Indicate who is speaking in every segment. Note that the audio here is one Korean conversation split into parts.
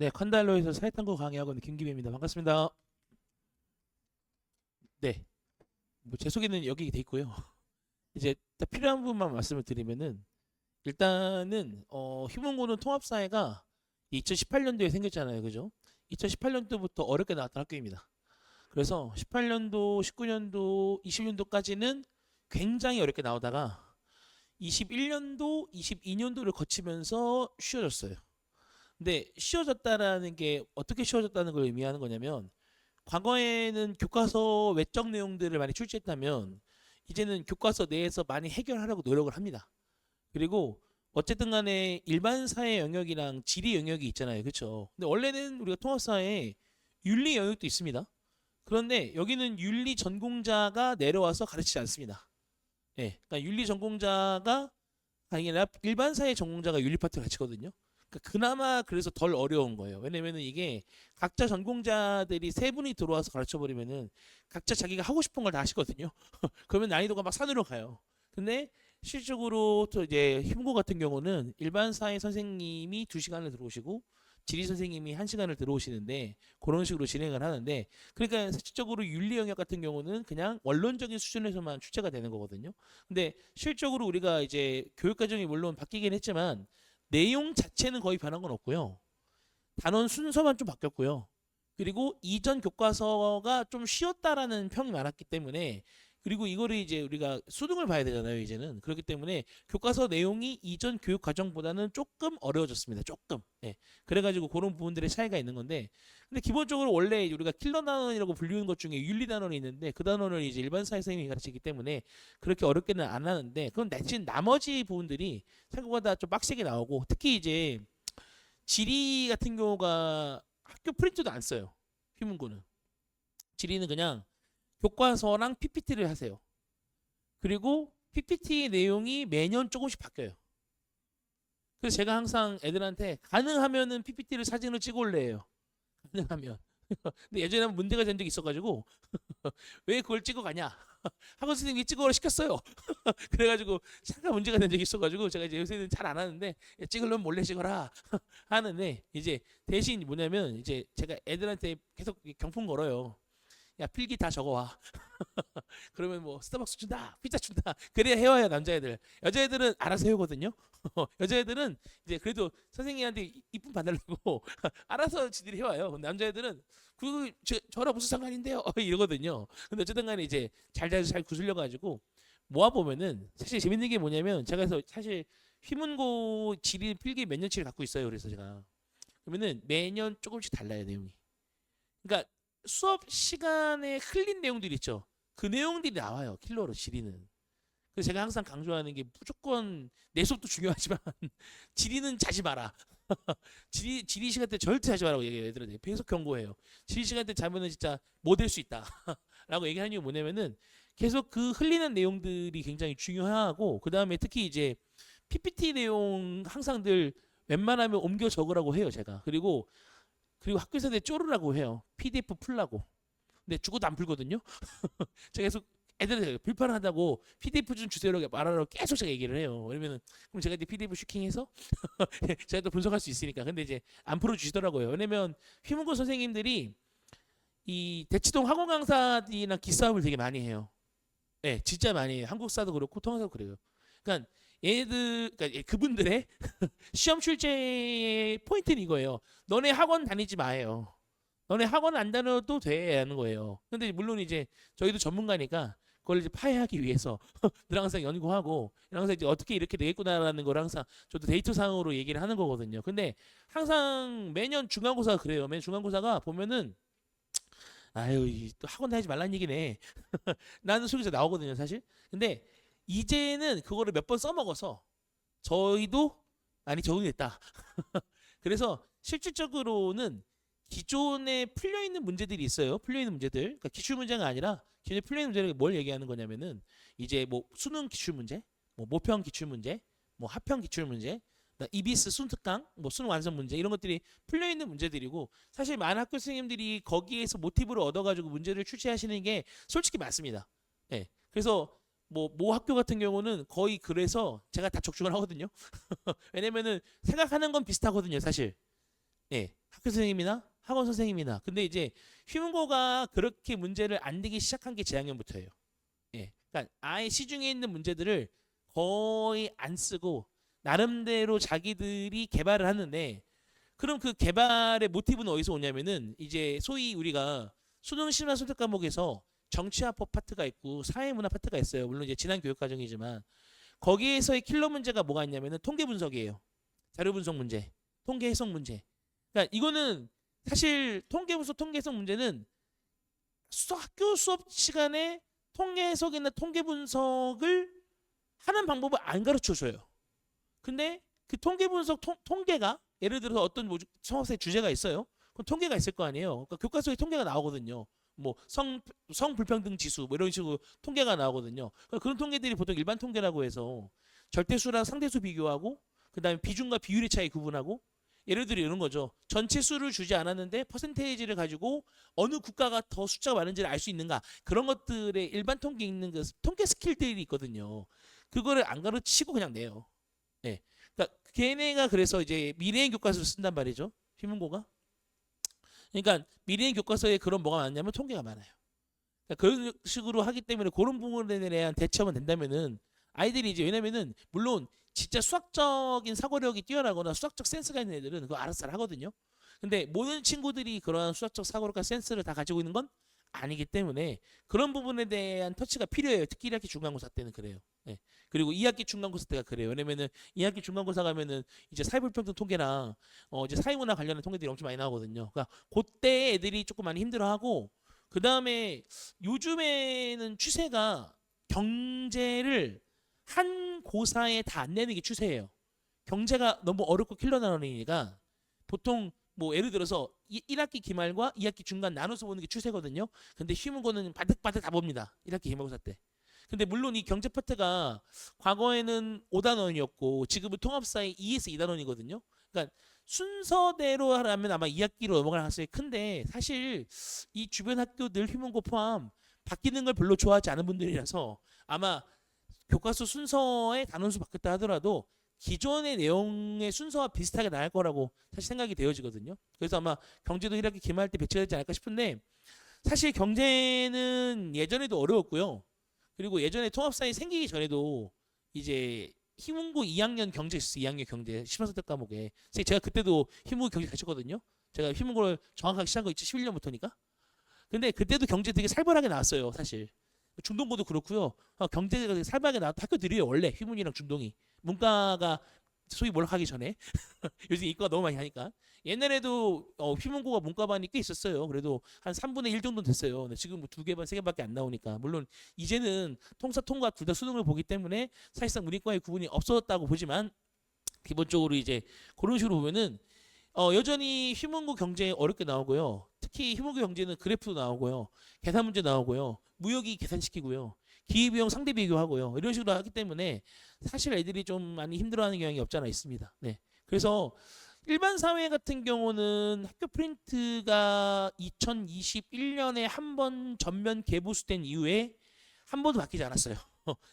Speaker 1: 네, 칸달로에서 사회탐구 강의하고 있는 김기배입니다. 반갑습니다. 네, 뭐 제 소개는 여기 돼 있고요. 이제 딱 필요한 부분만 말씀을 드리면은 일단은 휴문고는 통합사회가 2018년도에 생겼잖아요, 그죠? 2018년도부터 어렵게 나왔던 학교입니다. 그래서 18년도, 19년도, 20년도까지는 굉장히 어렵게 나오다가 21년도, 22년도를 거치면서 쉬워졌어요. 근데 쉬워졌다라는 게 어떻게 쉬워졌다는 걸 의미하는 거냐면 과거에는 교과서 외적 내용들을 많이 출제했다면 이제는 교과서 내에서 많이 해결하려고 노력을 합니다. 그리고 어쨌든 간에 일반 사회 영역이랑 지리 영역이 있잖아요. 그렇죠? 근데 원래는 우리가 통합사회에 윤리 영역도 있습니다. 그런데 여기는 윤리 전공자가 내려와서 가르치지 않습니다. 예. 그러니까 윤리 전공자가 아니라 일반 사회 전공자가 윤리 파트를 가르치거든요. 그러니까 그나마 그래서 덜 어려운 거예요. 왜냐면은 이게 각자 전공자들이 세 분이 들어와서 가르쳐 버리면은 각자 자기가 하고 싶은 걸 다 하시거든요. 그러면 난이도가 막 산으로 가요. 근데 실질적으로 또 이제 흉고 같은 경우는 일반 사회 선생님이 2시간을 들어오시고 지리 선생님이 1시간을 들어오시는데 그런 식으로 진행을 하는데 그러니까 실질적으로 윤리 영역 같은 경우는 그냥 원론적인 수준에서만 출제가 되는 거거든요. 근데 실적으로 우리가 이제 교육 과정이 물론 바뀌긴 했지만 내용 자체는 거의 변한 건 없고요. 단원 순서만 좀 바뀌었고요. 그리고 이전 교과서가 좀 쉬웠다라는 평이 많았기 때문에 그리고 이거를 이제 우리가 수능을 봐야 되잖아요, 이제는. 그렇기 때문에 교과서 내용이 이전 교육 과정보다는 조금 어려워졌습니다. 조금. 예. 그래가지고 그런 부분들의 차이가 있는 건데, 근데 기본적으로 원래 우리가 킬러 단원이라고 불리는 것 중에 윤리 단원이 있는데 그 단원을 이제 일반 사회 선생님이 가르치기 때문에 그렇게 어렵게는 안 하는데, 그럼 대신 나머지 부분들이 생각보다 좀 빡세게 나오고, 특히 이제 지리 같은 경우가 학교 프린트도 안 써요. 휘문고는. 지리는 그냥 교과서랑 PPT를 하세요. 그리고 PPT 내용이 매년 조금씩 바뀌어요. 그래서 제가 항상 애들한테 가능하면은 PPT를 사진을 찍어 올래요. 가능하면. 근데 예전에 문제가 된 적이 있어가지고 왜 그걸 찍어 가냐? 학원 선생님이 찍어오라 시켰어요. 그래가지고 잠깐 문제가 된 적이 있어가지고 제가 이제 요새는 잘 안 하는데 찍으려면 몰래 찍어라 하는데 이제 대신 뭐냐면 이제 제가 애들한테 계속 경품 걸어요. 야 필기 다 적어와. 그러면 뭐 스타벅스 준다, 피자 준다. 그래야 해와요 남자애들. 여자애들은 알아서 해오거든요. 여자애들은 이제 그래도 선생님한테 이쁨 받으려고 알아서 지들이 해와요. 남자애들은 저랑 무슨 상관인데요? 이러거든요. 근데 어쨌든 간에 이제 잘 구슬려 가지고 모아 보면은 사실 재밌는 게 뭐냐면 제가 그래서 사실 휘문고 지리 필기 몇 년치를 갖고 있어요. 그래서 제가 그러면은 매년 조금씩 달라요 내용이. 그러니까 수업 시간에 흘린 내용들 있죠. 그 내용들이 나와요. 킬러로 지리는. 그래서 제가 항상 강조하는 게 무조건 내 수업도 중요하지만 지리는 자지 마라. 지리 시간 때 절대 자지 말라고 얘기해요. 애들한테 계속 경고해요. 지리 시간 때 자면은 진짜 못 될 수 있다. 라고 얘기하는 이유 뭐냐면은 계속 그 흘리는 내용들이 굉장히 중요하고 그 다음에 특히 이제 PPT 내용 항상 늘 웬만하면 옮겨 적으라고 해요. 제가. 그리고 학교에서 내 쪼르라고 해요. PDF 풀라고. 근데 죽어도 안 풀거든요. 제가 계속 애들한테 불편하다고 PDF 좀 주세요라고 말하라고 계속 제가 얘기를 해요. 왜냐면은 그럼 제가 이제 PDF 슈킹해서 제가 또 분석할 수 있으니까. 근데 이제 안 풀어주시더라고요. 왜냐면 휘문고 선생님들이 이 대치동 학원 강사들이랑 기싸움을 되게 많이 해요. 네, 진짜 많이 해요. 한국사도 그렇고 통화도 그래요. 그러니까 그러니까 그분들의 시험 출제 포인트는 이거예요. 너네 학원 다니지 마요. 너네 학원 안 다녀도 돼 하는 거예요. 근데 물론 이제 저희도 전문가니까 그걸 이제 파헤하기 위해서 늘 항상 연구하고 항상 이제 어떻게 이렇게 되겠구나라는 걸 항상 저도 데이터상으로 얘기를 하는 거거든요. 근데 항상 매년 중간고사가 그래요. 매년 중간고사가 보면은 아유 또 학원 다니지 말라는 얘기네. 나는 속에서 나오거든요, 사실. 근데 이제는 그거를 몇 번 써먹어서 저희도 많이 적응했다. 그래서 실질적으로는 기존에 풀려 있는 문제들이 있어요. 풀려 있는 문제들. 그러니까 기출 문제가 아니라 기존에 풀려 있는 문제를 뭘 얘기하는 거냐면은 이제 뭐 수능 기출 문제, 뭐 모평 기출 문제, 뭐 합평 기출 문제, 이비스 순특강, 뭐 수능 완성 문제 이런 것들이 풀려 있는 문제들이고 사실 많은 학교 선생님들이 거기에서 모티브를 얻어가지고 문제를 출제하시는 게 솔직히 맞습니다. 예. 그래서 모 학교 같은 경우는 거의 그래서 제가 다 적중을 하거든요. 왜냐면은 생각하는 건 비슷하거든요, 사실. 예, 학교 선생님이나 학원 선생님이나. 근데 이제 휴문고가 그렇게 문제를 안 내기 시작한 게 재학년부터예요. 예, 그러니까 아예 시중에 있는 문제들을 거의 안 쓰고 나름대로 자기들이 개발을 하는데, 그럼 그 개발의 모티브는 어디서 오냐면은 이제 소위 우리가 수능 심화 선택 과목에서 정치화법 파트가 있고 사회문화 파트가 있어요. 물론 이제 지난 교육 과정이지만 거기에서의 킬러 문제가 뭐가 있냐면은 통계 분석이에요. 자료 분석 문제, 통계 해석 문제. 그러니까 이거는 사실 통계 분석, 통계 해석 문제는 학교 수업 시간에 통계 해석이나 통계 분석을 하는 방법을 안 가르쳐 줘요. 근데 그 통계 분석 통계가 예를 들어서 어떤 성학생 주제가 있어요. 그럼 통계가 있을 거 아니에요. 그러니까 교과서에 통계가 나오거든요. 뭐 성불평등 지수 뭐 이런 식으로 통계가 나오거든요. 그러니까 그런 통계들이 보통 일반 통계라고 해서 절대수랑 상대수 비교하고 그다음에 비중과 비율의 차이 구분하고, 예를 들어 이런 거죠. 전체 수를 주지 않았는데 퍼센테이지를 가지고 어느 국가가 더 숫자가 많은지를 알 수 있는가, 그런 것들의 일반 통계 있는 그 통계 스킬들이 있거든요. 그거를 안 가르치고 그냥 내요. 네. 그러니까 걔네가 그래서 이제 미래의 교과서를 쓴단 말이죠. 휴문고가. 그러니까 미래의 교과서에 그런 뭐가 많냐면 통계가 많아요. 그러니까 그런 식으로 하기 때문에 그런 부분에 대한 대처만 된다면은 아이들이 이제, 왜냐면은 물론 진짜 수학적인 사고력이 뛰어나거나 수학적 센스가 있는 애들은 그거 알아서 잘 하거든요. 근데 모든 친구들이 그러한 수학적 사고력과 센스를 다 가지고 있는 건 아니기 때문에 그런 부분에 대한 터치가 필요해요. 특히 1학기 중간고사 때는 그래요. 네. 그리고 2학기 중간고사 때가 그래요. 왜냐면은 2학기 중간고사 가면은 이제 사회불평등 통계랑 이제 사회문화 관련한 통계들이 엄청 많이 나오거든요. 그러니까 그때 애들이 조금 많이 힘들어하고, 그 다음에 요즘에는 추세가 경제를 한 고사에 다 안 내는 게 추세예요. 경제가 너무 어렵고 킬러 나누니까 보통 뭐 예를 들어서 1학기 기말과 2학기 중간 나눠서 보는 게 추세거든요. 근데 휴문고는 바득바득 다 봅니다. 1학기 기말고사 때. 근데 물론 이 경제 파트가 과거에는 5단원이었고 지금은 통합사의 2에서 2단원이거든요. 그러니까 순서대로 하라면 아마 2학기로 넘어갈 가능성이 큰데, 사실 이 주변 학교들 휴문고 포함 바뀌는 걸 별로 좋아하지 않은 분들이라서 아마 교과서 순서의 단원수 바뀌었다 하더라도 기존의 내용의 순서와 비슷하게 나갈 거라고 사실 생각이 되어지거든요. 그래서 아마 경제도 1학기 기말할 때 배치가 되지 않을까 싶은데, 사실 경제는 예전에도 어려웠고요. 그리고 예전에 통합사회 생기기 전에도 이제 희문고 2학년 경제 있었어요. 2학년 경제 심화선택 과목에. 제가 그때도 희문고 경제 가르쳤거든요. 제가 희문고를 정확하게 시작한 거 2011년부터니까. 근데 그때도 경제 되게 살벌하게 나왔어요, 사실. 중동고도 그렇고요. 경제가 되게 살벌하게 나왔던 학교들이에요, 원래 희문이랑 중동이. 문과가 소위 몰락하기 전에. 요즘 이과가 너무 많이 하니까. 옛날에도 휘문고가 문과반이 꽤 있었어요. 그래도 한 3분의 1 정도 됐어요. 근데 지금 뭐 2개 반, 3개 밖에 안 나오니까. 물론 이제는 통사, 통과 둘 다 수능을 보기 때문에 사실상 문이과의 구분이 없어졌다고 보지만, 기본적으로 이제 그런 식으로 보면은 여전히 휘문고 경제 어렵게 나오고요. 특히 휘문고 경제는 그래프도 나오고요. 계산 문제 나오고요. 무역이 계산시키고요. 기회비용 상대 비교하고요. 이런 식으로 하기 때문에 사실 애들이 좀 많이 힘들어하는 경향이 없지 않아 있습니다. 네. 그래서 일반 사회 같은 경우는 학교 프린트가 2021년에 한 번 전면 개보수된 이후에 한 번도 바뀌지 않았어요.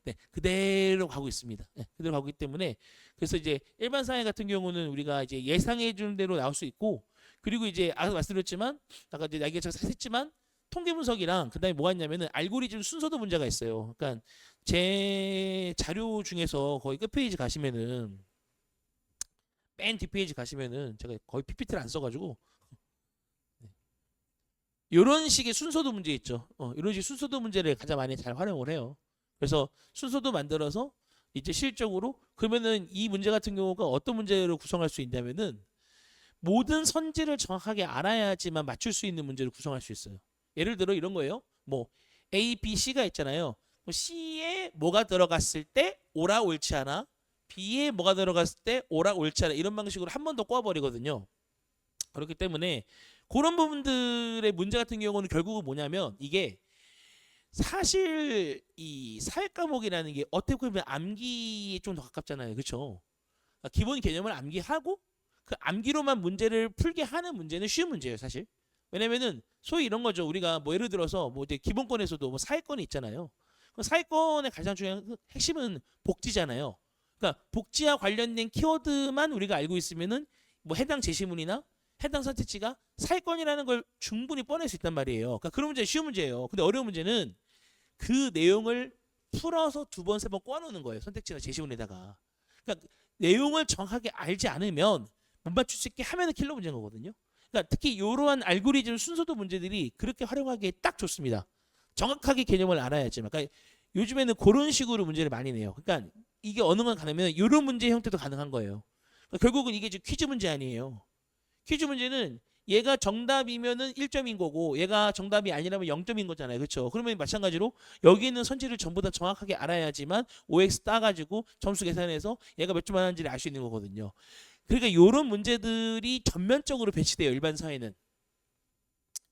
Speaker 1: 네, 그대로 가고 있습니다. 네, 그대로 가고 있기 때문에, 그래서 이제 일반 사회 같은 경우는 우리가 이제 예상해 주는 대로 나올 수 있고, 그리고 이제 아까 말씀드렸지만, 아까 이제 얘기가 했지만 통계 분석이랑 그다음에 뭐가 있냐면은 알고리즘 순서도 문제가 있어요. 그러니까 제 자료 중에서 거의 끝 페이지 가시면은, 맨 뒷페이지 가시면은 제가 거의 PPT를 안 써가지고 이런 식의 순서도 문제 있죠. 이런 식의 순서도 문제를 가장 많이 잘 활용을 해요. 그래서 순서도 만들어서 이제 실적으로, 그러면은 이 문제 같은 경우가 어떤 문제로 구성할 수 있냐면은 모든 선지를 정확하게 알아야지만 맞출 수 있는 문제를 구성할 수 있어요. 예를 들어 이런 거예요. 뭐 A, B, C가 있잖아요. C에 뭐가 들어갔을 때 오라 옳지 않아, B에 뭐가 들어갔을 때 오라 옳지 않아, 이런 방식으로 한 번 더 꼬아버리거든요. 그렇기 때문에 그런 부분들의 문제 같은 경우는 결국은 뭐냐면, 이게 사실 이 사회 과목이라는 게 어떻게 보면 암기에 좀 더 가깝잖아요. 그렇죠? 기본 개념을 암기하고 그 암기로만 문제를 풀게 하는 문제는 쉬운 문제예요, 사실. 왜냐면은 소위 이런 거죠. 우리가 뭐 예를 들어서 뭐 이제 기본권에서도 뭐 사회권이 있잖아요. 그 사회권의 가장 중요한 핵심은 복지잖아요. 그러니까 복지와 관련된 키워드만 우리가 알고 있으면은 뭐 해당 제시문이나 해당 선택지가 사회권이라는 걸 충분히 뻔할 수 있단 말이에요. 그러니까 그런 문제는 쉬운 문제예요. 근데 어려운 문제는 그 내용을 풀어서 두 번, 세 번 꼬아놓는 거예요. 선택지나 제시문에다가. 그러니까 내용을 정확하게 알지 않으면 못 맞출 수 있게 하면은 킬러 문제인 거거든요. 그러니까 특히 이러한 알고리즘 순서도 문제들이 그렇게 활용하기에 딱 좋습니다. 정확하게 개념을 알아야지만. 그러니까 요즘에는 그런 식으로 문제를 많이 내요. 그러니까 이게 어느 건 가능하면 이런 문제 형태도 가능한 거예요. 그러니까 결국은 이게 지금 퀴즈 문제 아니에요. 퀴즈 문제는 얘가 정답이면은 1점인 거고 얘가 정답이 아니라면 0점인 거잖아요. 그렇죠? 그러면 마찬가지로 여기 있는 선지를 전부 다 정확하게 알아야지만 OX 따가지고 점수 계산해서 얘가 몇 점 받았는지를 알 수 있는 거거든요. 그러니까 이런 문제들이 전면적으로 배치돼요. 일반 사회는.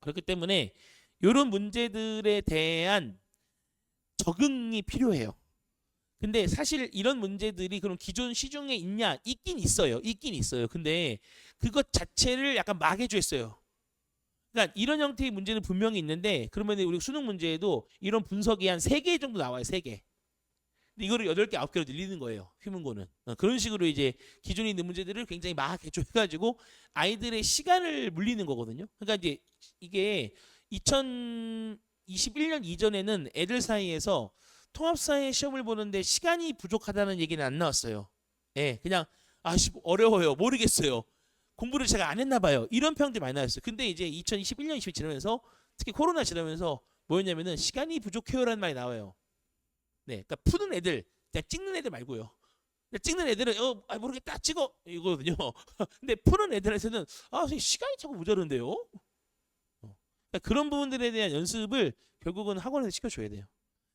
Speaker 1: 그렇기 때문에 이런 문제들에 대한 적응이 필요해요. 근데 사실 이런 문제들이 그럼 기존 시중에 있냐? 있긴 있어요. 있긴 있어요. 근데 그것 자체를 약간 막해주었어요. 그러니까 이런 형태의 문제는 분명히 있는데 그러면 우리 수능 문제에도 이런 분석이 한 3개 정도 나와요. 3개. 근데 이거를 8개, 9개로 늘리는 거예요. 휴문고는. 그런 식으로 이제 기존에 있는 문제들을 굉장히 막 해가지고 아이들의 시간을 물리는 거거든요. 그러니까 이제 이게 2021년 이전에는 애들 사이에서 통합사회 시험을 보는데 시간이 부족하다는 얘기는 안 나왔어요. 예, 그냥 어려워요. 모르겠어요. 공부를 제가 안 했나 봐요. 이런 평들이 많이 나왔어요. 근데 이제 2021년, 20 지나면서 특히 코로나 지나면서 뭐였냐면은 시간이 부족해요라는 말이 나와요. 네, 그러니까 푸는 애들, 그냥 찍는 애들 말고요. 찍는 애들은 모르겠다 찍어 이거거든요. 근데 푸는 애들한테는 선생님 시간이 자꾸 모자른데요. 그러니까 그런 부분들에 대한 연습을 결국은 학원에서 시켜줘야 돼요.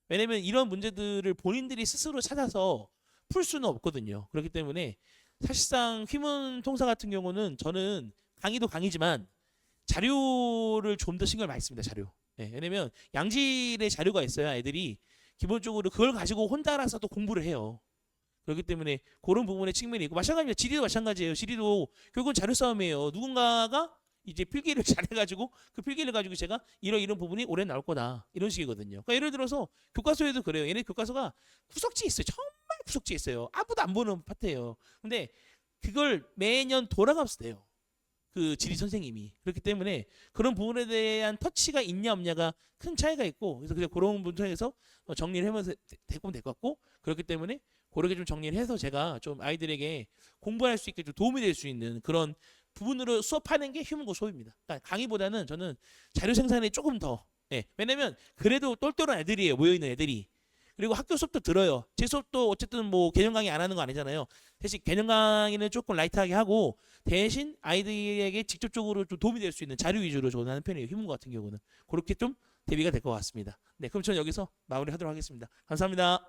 Speaker 1: 왜냐면 이런 문제들을 본인들이 스스로 찾아서 풀 수는 없거든요. 그렇기 때문에 사실상 휘문 통사 같은 경우는 저는 강의도 강의지만 자료를 좀 더 신경을 많이 씁니다. 자료. 네, 왜냐면 양질의 자료가 있어야 애들이 기본적으로 그걸 가지고 혼자 알아서 또 공부를 해요. 그렇기 때문에 그런 부분의 측면이 있고 마찬가지로 지리도 마찬가지예요. 지리도 결국은 자료 싸움이에요. 누군가가 이제 필기를 잘해가지고 그 필기를 가지고 제가 이런 부분이 올해 나올 거다 이런 식이거든요. 그러니까 예를 들어서 교과서에도 그래요. 얘네 교과서가 구석지 있어요. 정말 구석지 있어요. 아무도 안 보는 파트예요. 근데 그걸 매년 돌아가면서 돼요. 그 지리 선생님이. 그렇기 때문에 그런 부분에 대한 터치가 있냐 없냐가 큰 차이가 있고 그래서 그런 부분 통해서 정리를 하면서 되면 될 것 같고 그렇기 때문에 그렇게 좀 정리를 해서 제가 좀 아이들에게 공부할 수 있게 좀 도움이 될 수 있는 그런 부분으로 수업하는 게 휴문고 수업입니다. 그러니까 강의보다는 저는 자료 생산에 조금 더. 예, 왜냐면 그래도 똘똘한 애들이에요. 모여있는 애들이. 그리고 학교 수업도 들어요. 제 수업도 어쨌든 뭐 개념 강의 안 하는 거 아니잖아요. 대신 개념 강의는 조금 라이트하게 하고 대신 아이들에게 직접적으로 좀 도움이 될 수 있는 자료 위주로 저는 하는 편이에요. 휴문고 같은 경우는. 그렇게 좀 대비가 될 것 같습니다. 네, 그럼 저는 여기서 마무리하도록 하겠습니다. 감사합니다.